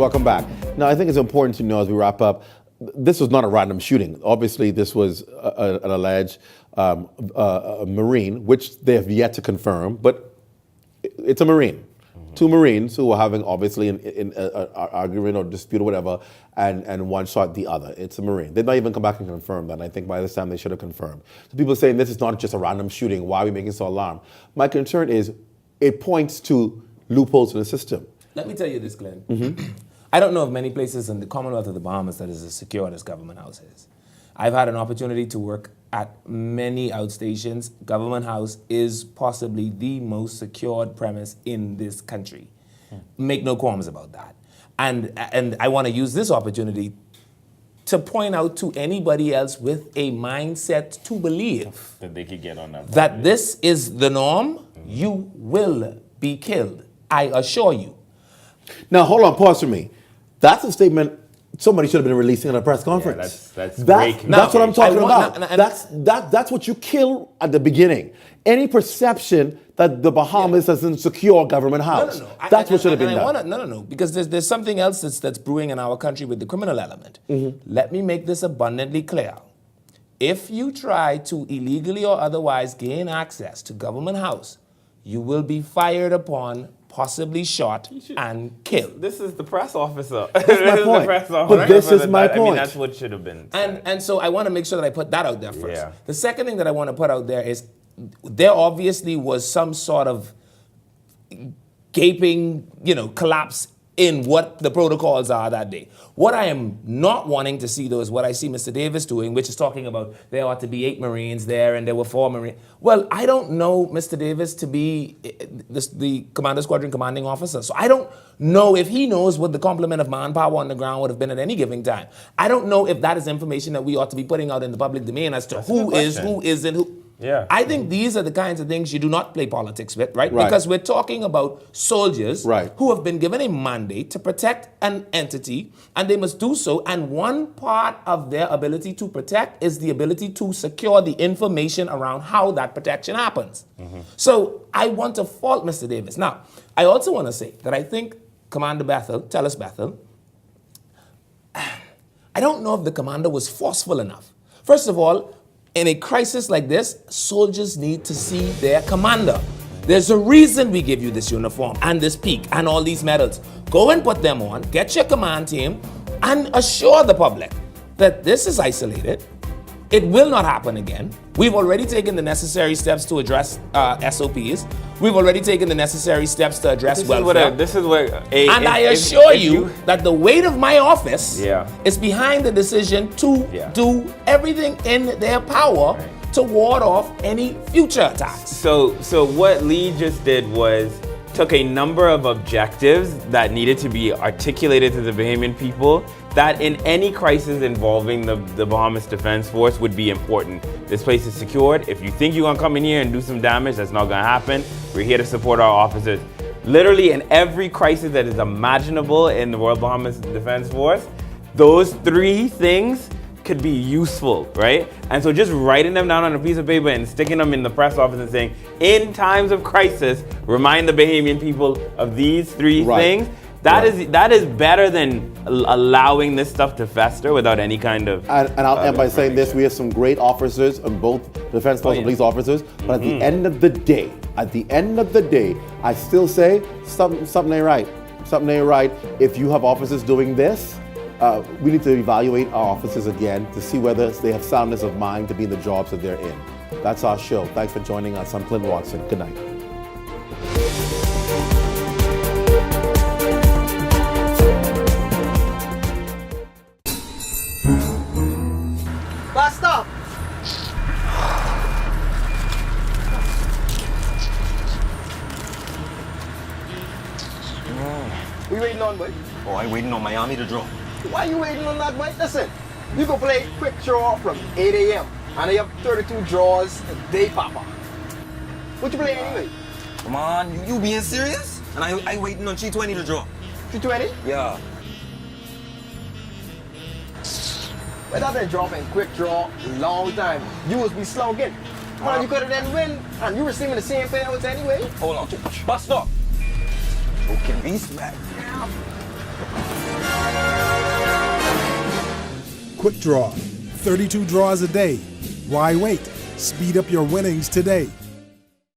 Welcome back. Now, I think it's important to know as we wrap up, this was not a random shooting. Obviously, this was an alleged Marine, which they have yet to confirm, but it's a Marine. Two Marines who were having, obviously, an argument or dispute or whatever, and one shot the other. It's a Marine. They'd not even come back and confirm that, and I think by this time they should have confirmed. So people are saying this is not just a random shooting. Why are we making so alarmed? My concern is it points to loopholes in the system. Let me tell you this, Glenn. I don't know of many places in the Commonwealth of the Bahamas that is as secure as Government House is. I've had an opportunity to work at many outstations. Government House is possibly the most secured premise in this country. Make no qualms about that. And I want to use this opportunity to point out to anybody else with a mindset to believe that they could get on that this is the norm, you will be killed. I assure you. Now, hold on, pause for me. That's a statement somebody should have been releasing at a press conference. Yeah, that's what I'm talking about. That's what you kill at the beginning. Any perception that the Bahamas is an secure government house. No. That's what should have been done. No, because there's something else that's brewing in our country with the criminal element. Let me make this abundantly clear. If you try to illegally or otherwise gain access to government house, you will be fired upon, possibly shot and killed. This is the press officer. That's my point. But this is my point. I mean, that's what should have been said. And so I want to make sure that I put that out there first. Yeah. The second thing that I want to put out there is there obviously was some sort of gaping, collapse in what the protocols are that day. What I am not wanting to see, though, is what I see Mr. Davis doing, which is talking about there ought to be 8 Marines there and there were 4 Marines. Well, I don't know Mr. Davis to be the Commander Squadron Commanding Officer, so I don't know if he knows what the complement of manpower on the ground would have been at any given time. I don't know if that is information that we ought to be putting out in the public domain as to who isn't who. Yeah. I think these are the kinds of things you do not play politics with, right? Because we're talking about soldiers who have been given a mandate to protect an entity, and they must do so. And one part of their ability to protect is the ability to secure the information around how that protection happens. So I want to fault Mr. Davis. Now, I also want to say that I think Commander Bethel, Telus Bethel, I don't know if the commander was forceful enough. First of all, in a crisis like this, soldiers need to see their commander. There's a reason we give you this uniform and this peak and all these medals. Go and put them on, get your command team, and assure the public that this is isolated. It will not happen again. We've already taken the necessary steps to address SOPs. We've already taken the necessary steps to address welfare. And I assure you that the weight of my office is behind the decision to do everything in their power to ward off any future attacks. So what Lee just did was took a number of objectives that needed to be articulated to the Bahamian people that in any crisis involving the Bahamas Defense Force would be important. This place is secured. If you think you're gonna come in here and do some damage, that's not gonna happen. We're here to support our officers. Literally in every crisis that is imaginable in the Royal Bahamas Defense Force, those 3 things could be useful, right? And so just writing them down on a piece of paper and sticking them in the press office and saying, in times of crisis, remind the Bahamian people of these 3 things. That is better than allowing this stuff to fester without any kind of. And I'll end by saying this: we have some great officers on both defense force and police officers. But at the end of the day, I still say something ain't right. Something ain't right. If you have officers doing this, we need to evaluate our officers again to see whether they have soundness of mind to be in the jobs that they're in. That's our show. Thanks for joining us. I'm Clint Watson. Good night. Last stop. We waiting on, boy? Oh, I waiting on Miami to draw. Why you waiting on that, boy? Listen, you go play quick draw from 8 a.m. and they have 32 draws a day, Papa. What you play anyway? Come on, you being serious? And I waiting on G20 to draw. G20? Yeah. Without that dropping quick draw, long time, you was be slugging. Man, you could have then win, and you receiving the same payouts anyway. Hold on. Bust up. Okay, respect. Quick Draw, 32 draws a day. Why wait? Speed up your winnings today.